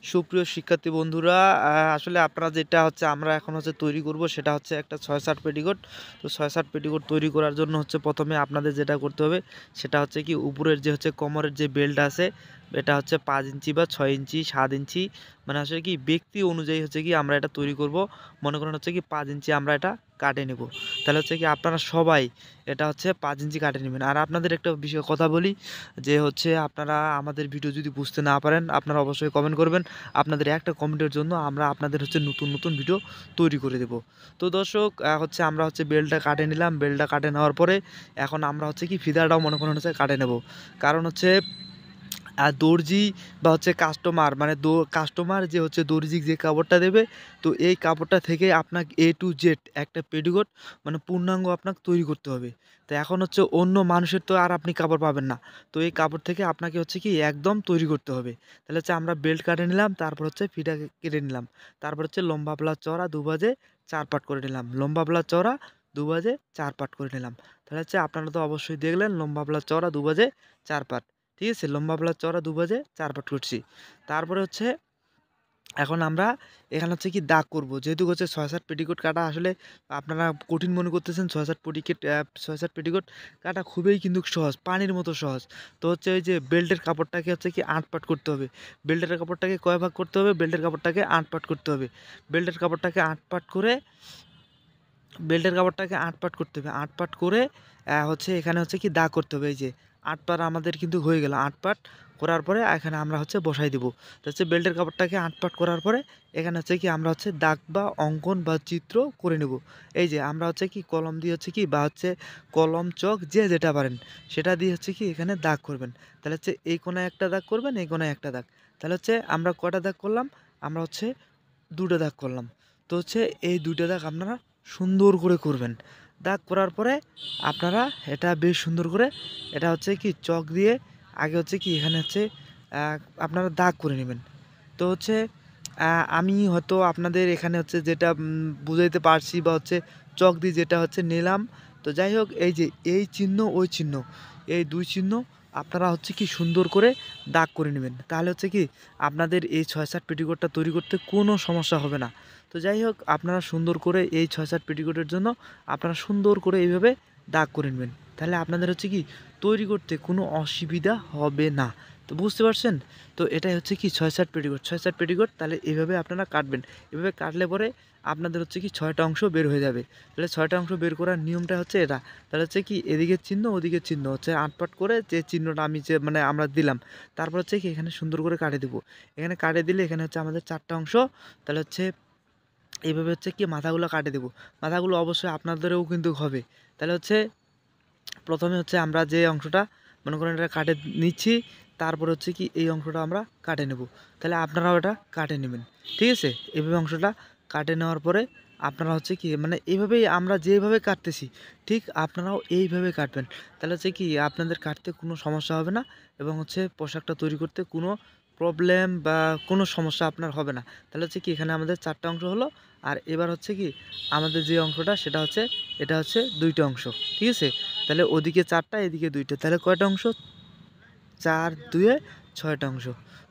সুপ্রিয় শিক্ষার্থী বন্ধুরা, আসলে আপনারা যেটা হচ্ছে আমরা এখন হচ্ছে তৈরি করব সেটা হচ্ছে একটা ৬-৭ পেটিকোট। তো ৬-৭ পেটিকোট তৈরি করার জন্য হচ্ছে প্রথমে আপনাদের যেটা করতে হবে সেটা হচ্ছে কি উপরের যে হচ্ছে কোমরের যে বেল্ট আছে এটা হচ্ছে ৫ ইঞ্চি বা ৬ ইঞ্চি ৭ ইঞ্চি, মানে আসলে কি ব্যক্তি অনুযায়ী হচ্ছে কি আমরা এটা তৈরি করব। মনে করেন হচ্ছে কি ৫ ইঞ্চি আমরা এটা কাটে নেব। তাহলে হচ্ছে কি আপনারা সবাই এটা হচ্ছে ৫ ইঞ্চি কাটে নেবেন। আর আপনাদের একটা বিষয় কথা বলি যে হচ্ছে আপনারা আমাদের ভিডিও যদি বুঝতে না পারেন আপনারা অবশ্যই কমেন্ট করবেন। আপনাদের একটা কমেন্টের জন্য আমরা আপনাদের হচ্ছে নতুন নতুন ভিডিও তৈরি করে দেব। তো দর্শক, হচ্ছে আমরা হচ্ছে বেলটা কাটে নিলাম। বেলটা কাটে নেওয়ার পরে এখন আমরা হচ্ছে কি ফিদাটাও মনে করেন হচ্ছে কাটে নেব। কারণ হচ্ছে দর্জি বা হচ্ছে কাস্টমার, মানে কাস্টমার যে হচ্ছে দর্জি যে কাপড়টা দেবে, তো এই কাপড়টা থেকে আপনাকে A to Z একটা পেটিকোট মানে পূর্ণাঙ্গ আপনাকে তৈরি করতে হবে। তো এখন হচ্ছে অন্য মানুষের তো আর আপনি কাপড় পাবেন না। তো এই কাপড় থেকে আপনাকে হচ্ছে কি একদম তৈরি করতে হবে। তাহলে হচ্ছে আমরা বেল্ট কাটে নিলাম, তারপর হচ্ছে ফিতা কেটে নিলাম, তারপর হচ্ছে লম্বা প্লাস চওড়া ২ ভাঁজে ৪ পার্ট করে নিলাম, লম্বা প্লাস চওড়া ২ ভাঁজে ৪ পার্ট করে নিলাম। তাহলে হচ্ছে আপনারা তো অবশ্যই দেখলেন লম্বা প্লাস চওড়া ২ ভাঁজে ৪ পার্ট। ঠিক আছে? লম্বা প্লাস চওড়া ২ ভাঁজে ৪ পার্ট করছি। তারপরে হচ্ছে এখন আমরা এখানে হচ্ছে কি দাগ করব। যেহেতু হচ্ছে ৬-৭ পেটিকোট কাটা আসলে আপনারা কঠিন মনে করতেছেন, ৬-৭ পেটিকোট কাটা খুবই কিন্তু সহজ, পানির মতো সহজ। তো হচ্ছে ওই যে বেল্টের কাপড়টাকে হচ্ছে কি ৮ পার্ট করতে হবে। বেল্টের কাপড়টাকে কয় ভাগ করতে হবে? বেল্টের কাপড়টাকে ৮ পার্ট করতে হবে। বেল্টের কাপড়টাকে ৮ পার্ট করে বেল্টের কাপড়টাকে ৮ পার্ট করতে হবে। ৮ পার্ট করে হচ্ছে এখানে হচ্ছে কি দাগ করতে হবে। এই যে ৮ পার্ট আমাদের কিন্তু হয়ে গেল। 8 পার্ট করার পরে এখানে আমরা হচ্ছে বসাই দিব। তো হচ্ছে বেল্টের কাপড়টাকে ৮ পার্ট করার পরে এখানে হচ্ছে কি আমরা হচ্ছে দাগ বা অঙ্কন বা চিত্র করে নেব। এই যে আমরা হচ্ছে কি কলম দিয়ে হচ্ছে কি বা হচ্ছে কলম, চক যে যেটা পারেন সেটা দিয়ে হচ্ছে কি এখানে দাগ করবেন। তাহলে হচ্ছে এই কোণায় একটা দাগ করবেন, এই কোণায় একটা দাগ। তাহলে হচ্ছে আমরা কয়টা দাগ করলাম? আমরা হচ্ছে ২ টা দাগ করলাম। তো হচ্ছে এই ২ টা দাগ আপনারা সুন্দর করে করবেন। দাগ করার পরে আপনারা এটা বেশ সুন্দর করে এটা হচ্ছে কি চক দিয়ে আগে হচ্ছে কি এখানে হচ্ছে আ আপনারা দাগ করে নেবেন। তো হচ্ছে আমি হয়তো আপনাদের এখানে হচ্ছে যেটা বুঝাইতে পারছি বা হচ্ছে চক দিয়ে যেটা হচ্ছে নিলাম। তো যাই হোক, এই যে এই চিহ্ন ওই চিহ্ন, এই ২ চিহ্ন আপনারা হচ্ছে কি সুন্দর করে দাগ করে নেবেন। তাহলে হচ্ছে কি আপনাদের এই ৬-৭ পেটিকোটটা তৈরি করতে কোনো সমস্যা হবে না। তো যাই হোক, আপনারা সুন্দর করে এই ৬-৭ পেটিকোটের জন্য আপনারা সুন্দর করে এইভাবে দাগ করে নেবেন। তাহলে আপনাদের হচ্ছে কি তৈরি করতে কোনো অসুবিধা হবে না। তো বুঝতে পারছেন? তো এটাই হচ্ছে কি ৬-৭ পেটিকোট। ৬-৭ পেটিকোট তাহলে এভাবে আপনারা কাটবেন। এভাবে কাটলে পরে আপনাদের হচ্ছে কি ৬ টা অংশ বের হয়ে যাবে। তাহলে ৬ টা অংশ বের করার নিয়মটা হচ্ছে এটা। তাহলে হচ্ছে কি এদিকের চিহ্ন ওদিকের চিহ্ন হচ্ছে ৮ পাট করে যে চিহ্নটা আমি যে মানে আমরা দিলাম। তারপর হচ্ছে কি এখানে সুন্দর করে কাটে দিব। এখানে কাটে দিলে এখানে হচ্ছে আমাদের ৪ টা অংশ। তাহলে হচ্ছে এইভাবে হচ্ছে কি মাথাগুলো কাটে দেব। মাথাগুলো অবশ্যই আপনাদেরও কিন্তু হবে। তাহলে হচ্ছে প্রথমে হচ্ছে আমরা যে অংশটা মনে করেন এটা কাটে নিচ্ছি, তারপর হচ্ছে কি এই অংশটা আমরা কাটে নেব। তাহলে আপনারাও এটা কাটে নেবেন। ঠিক আছে? এভাবে অংশটা কাটে নেওয়ার পরে আপনারা হচ্ছে কি মানে এভাবেই আমরা যেভাবে কাটতেছি ঠিক আপনারাও এইভাবে কাটবেন। তাহলে হচ্ছে কি আপনাদের কাটতে কোনো সমস্যা হবে না এবং হচ্ছে পোশাকটা তৈরি করতে কোনো প্রবলেম বা কোনো সমস্যা আপনার হবে না। তাহলে হচ্ছে কি এখানে আমাদের ৪ টা অংশ হলো। আর এবার হচ্ছে কি আমাদের যে অংশটা সেটা হচ্ছে এটা হচ্ছে ২ টা অংশ। ঠিক আছে? তাহলে ওদিকে ৪ টা এদিকে ২ টা। তাহলে কয়টা অংশ? ৪ ২ এ ৬ টা অংশ।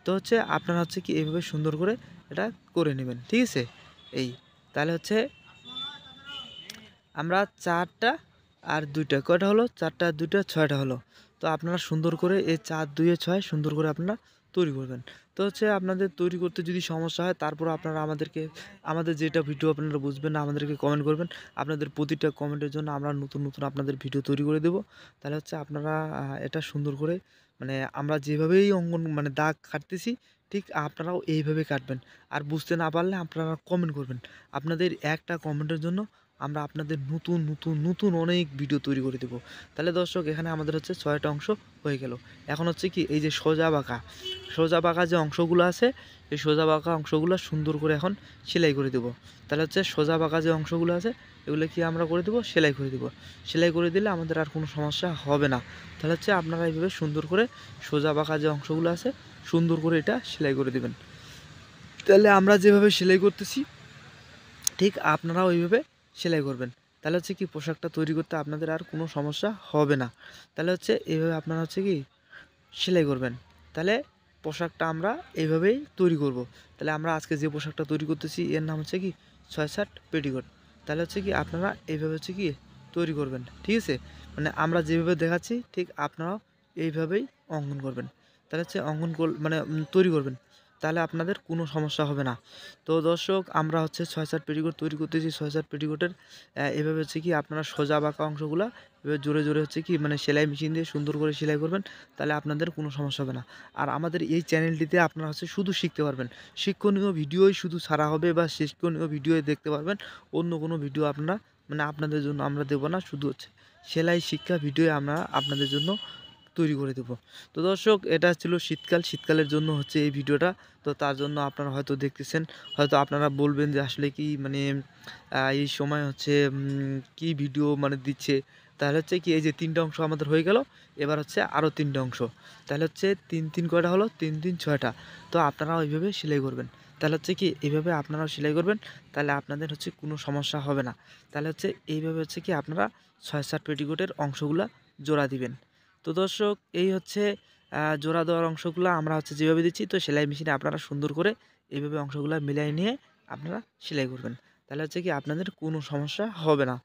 তো হচ্ছে আপনারা হচ্ছে কি এভাবে সুন্দর করে এটা করে নেবেন। ঠিক আছে? এই। তাহলে হচ্ছে আমরা ৪ টা আর ২ টা কয়টা হলো? ৪ টা আর ২ টা ৬ টা হলো। তো আপনারা সুন্দর করে এই ৪ ২ এ ৬ সুন্দর করে আপনারা তৈরি করবেন। তো হচ্ছে আপনাদের তৈরি করতে যদি সমস্যা হয় তারপরেও আপনারা আমাদের যেটা ভিডিও আপনারা বুঝবেন না আমাদেরকে কমেন্ট করবেন। আপনাদের প্রতিটা কমেন্টের জন্য আমরা নতুন নতুন আপনাদের ভিডিও তৈরি করে দেব। তাহলে হচ্ছে আপনারা এটা সুন্দর করে মানে আমরা যেভাবেই অঙ্কন মানে দাগ কাটতেছি ঠিক আপনারাও এইভাবে কাটবেন। আর বুঝতে না পারলে আপনারা কমেন্ট করবেন। আপনাদের একটা কমেন্টের জন্য আমরা আপনাদের নতুন অনেক ভিডিও তৈরি করে দেব। তাহলে দর্শক এখানে আমাদের হচ্ছে ৬ টা অংশ হয়ে গেল। এখন হচ্ছে কি এই যে সোজা বাঁকা যে অংশগুলো আছে এই সোজা বাঁকা অংশগুলো সুন্দর করে এখন সেলাই করে দেব। তাহলে হচ্ছে সোজা বাঁকা যে অংশগুলো আছে এগুলো কি আমরা করে দেব? সেলাই করে দেব। সেলাই করে দিলে আমাদের আর কোনো সমস্যা হবে না। তাহলে হচ্ছে আপনারা এইভাবে সুন্দর করে সোজা বাঁকা যে অংশগুলো আছে সুন্দর করে এটা সেলাই করে দেবেন। তাহলে আমরা যেভাবে সেলাই করতেছি ঠিক আপনারাও ওইভাবে সেলাই করবেন। তাহলে হচ্ছে কি পোশাকটা তৈরি করতে আপনাদের আর কোনো সমস্যা হবে না। তাহলে হচ্ছে এইভাবে আপনারা হচ্ছে কি সেলাই করবেন। তাহলে পোশাকটা আমরা এইভাবেই তৈরি করব। তাহলে আমরা আজকে যে পোশাকটা তৈরি করতেছি এর নাম হচ্ছে কি 6/7 পেটিকোট। তাহলে হচ্ছে কি আপনারা এইভাবে হচ্ছে কি তৈরি করবেন, ঠিক আছে? মানে আমরা যেভাবে দেখাচ্ছি ঠিক আপনারাও এইভাবেই অঙ্কন করবেন। তাহলে হচ্ছে মানে তৈরি করবেন। তাহলে আপনাদের কোনো সমস্যা হবে না। তো দর্শক আমরা হচ্ছে 6/7 পেটিকোট তৈরি করতেছি। 6/7 পেটিকোটের এভাবে হচ্ছে কি আপনারা সোজা বাঁকা অংশগুলা এভাবে জোরে, জোরে হচ্ছে কি মানে সেলাই মেশিন দিয়ে সুন্দর করে সেলাই করবেন। তাহলে আপনাদের কোনো সমস্যা হবে না। আর আমাদের এই চ্যানেলটিতে আপনারা হচ্ছে শুধু শিখতে পারবেন। শিক্ষণীয় ভিডিওই শুধু ছাড়া হবে বা শিক্ষণীয় ভিডিওই দেখতে পারবেন। অন্য কোনো ভিডিও আপনারা মানে আপনাদের জন্য আমরা দেব না। শুধু হচ্ছে সেলাই শিক্ষা ভিডিওই আমরা আপনাদের জন্য তৈরি করে দেব। তো দর্শক এটা ছিল শীতকাল, শীতকালের জন্য হচ্ছে এই ভিডিওটা। তো তার জন্য আপনারা হয়তো দেখতেছেন, হয়তো আপনারা বলবেন যে আসলে কি মানে এই সময় হচ্ছে কি ভিডিও মানে দিচ্ছে। তাহলে হচ্ছে কি এই যে ৩টা অংশ আমাদের হয়ে গেল। এবার হচ্ছে আরও ৩টা অংশ। তাহলে হচ্ছে ৩ কয়টা হলো? ৩ 6টা। তো আপনারাও এইভাবে সেলাই করবেন। তাহলে হচ্ছে কি এইভাবে আপনারাও সেলাই করবেন। তাহলে আপনাদের হচ্ছে কোনো সমস্যা হবে না। তাহলে হচ্ছে এইভাবে হচ্ছে কি আপনারা 6/7 পেটিকোটের অংশগুলা জোড়া দিবেন। তো দর্শক এই হচ্ছে জোড়া দেওয়ার অংশগুলো আমরা হচ্ছে যেভাবে দিচ্ছি, তো সেলাই মেশিনে আপনারা সুন্দর করে এইভাবে অংশগুলো মিলাই নিয়ে আপনারা সেলাই করবেন। তাহলে হচ্ছে কি আপনাদের কোনো সমস্যা হবে না।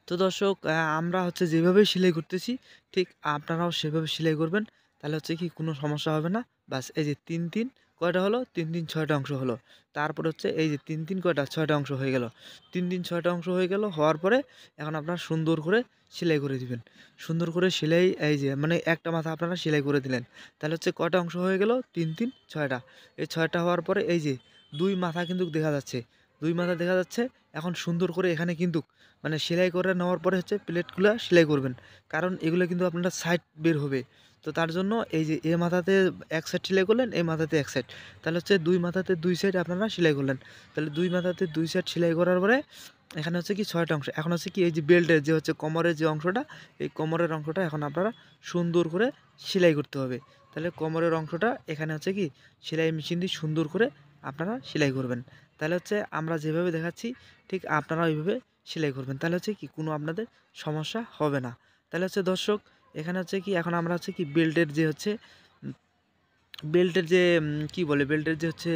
তো দর্শক আমরা হচ্ছে যেভাবে সেলাই করতেছি ঠিক আপনারাও সেভাবে সেলাই করবেন। তাহলে হচ্ছে কি কোনো সমস্যা হবে না। বাস এই যে ৩ কয়টা হলো? ৩ 6টা অংশ হলো। তারপর হচ্ছে এই যে ৩ কয়টা? 6টা অংশ হয়ে গেল। ৩ 6টা অংশ হয়ে গেল। হওয়ার পরে এখন আপনারা সুন্দর করে সেলাই করে দিবেন। সুন্দর করে সেলাই এই যে মানে একটা মাথা আপনারা সেলাই করে দিলেন। তাহলে হচ্ছে কয়টা অংশ হয়ে গেল? ৩ 6টা। এই 6টা হওয়ার পরে এই যে ২ মাথা কিন্তু দেখা যাচ্ছে। ২ মাথা দেখা যাচ্ছে। এখন সুন্দর করে এখানে কিন্তু মানে সেলাই করে নেওয়ার পরে হচ্ছে প্লেটগুলা সেলাই করবেন। কারণ এগুলো কিন্তু আপনার সাইড বের হবে। তো তার জন্য এই যে এ মাথাতে এক সাইড সেলাই করলেন, এই মাথাতে এক সাইড। তাহলে হচ্ছে ২ মাথাতে ২ সাইড আপনারা সেলাই করলেন। তাহলে ২ মাথাতে ২ সাইড সেলাই করার পরে এখানে হচ্ছে কি ৬টা অংশ। এখন হচ্ছে কি এই যে বেল্টের যে হচ্ছে কোমরের যে অংশটা, এই কোমরের অংশটা এখন আপনারা সুন্দর করে সেলাই করতে হবে। তাহলে কোমরের অংশটা এখানে হচ্ছে কি সেলাই মেশিন দিয়ে সুন্দর করে আপনারা সেলাই করবেন। তাহলে হচ্ছে আমরা যেভাবে দেখাচ্ছি ঠিক আপনারা ওইভাবে সেলাই করবেন। তাহলে হচ্ছে কি কোনো আপনাদের সমস্যা হবে না। তাহলে হচ্ছে দর্শক এখানে হচ্ছে কি এখন আমরা হচ্ছে কি বেল্টের যে হচ্ছে বেল্টের যে কি বলে বেল্টের যে হচ্ছে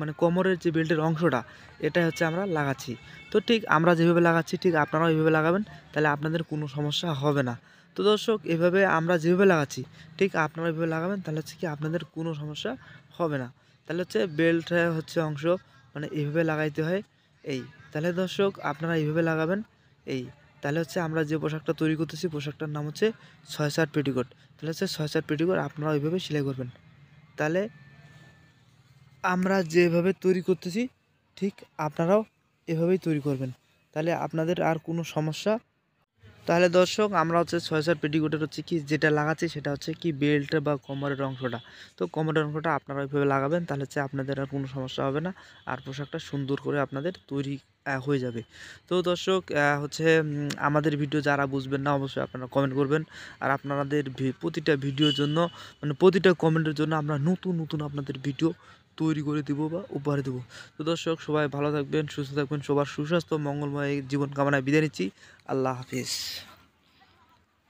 মানে কোমরের যে বেল্টের অংশটা এটা হচ্ছে আমরা লাগাচ্ছি। তো ঠিক আমরা যেভাবে লাগাচ্ছি ঠিক আপনারাও এইভাবে লাগাবেন। তাহলে আপনাদের কোনো সমস্যা হবে না। তো দর্শক এভাবে আমরা যেভাবে লাগাচ্ছি ঠিক আপনারা এভাবে লাগাবেন। তাহলে হচ্ছে কি আপনাদের কোনো সমস্যা হবে না। তাহলে হচ্ছে বেল্ট হচ্ছে অংশ মানে এইভাবে লাগাইতে হয় এই। তাহলে দর্শক আপনারা এইভাবে লাগাবেন এই। তাহলে হচ্ছে আমরা যে পোশাকটা তৈরি করতেছি পোশাকটার নাম হচ্ছে 6/7 পেটিকোট। তাহলে হচ্ছে 6/7 পেটিকোট আপনারা ওইভাবে সেলাই করবেন। তাহলে আমরা যেভাবে তৈরি করতেছি ঠিক আপনারাও এভাবেই তৈরি করবেন। তাহলে আপনাদের আর কোনো সমস্যা তাহলে দর্শক আমরা হচ্ছে 6/7 পেটিকোটের হচ্ছে কি যেটা লাগাচ্ছি সেটা হচ্ছে কি বেল্ট বা কোমরের অংশটা। তো কোমরের অংশটা আপনারা ওইভাবে লাগাবেন তাহলে হচ্ছে আপনাদের আর কোনো সমস্যা হবে না। আর পোশাকটা সুন্দর করে আপনাদের তৈরি হয়ে যাবে। তো দর্শক হচ্ছে আমাদের ভিডিও যারা বুঝবেন না অবশ্যই আপনারা কমেন্ট করবেন। আর আপনাদের প্রতিটা ভিডিওর জন্য মানে প্রতিটা কমেন্টের জন্য আমরা নতুন, নতুন আপনাদের ভিডিও তৈরি করে দিব বা উপহার দেব। তো দর্শক সবাই ভালো থাকবেন, সুস্থ থাকবেন, সবার সুস্বাস্থ্য মঙ্গলময় জীবন কামনায় বিদায় নিচ্ছি। আল্লাহ হাফিজ।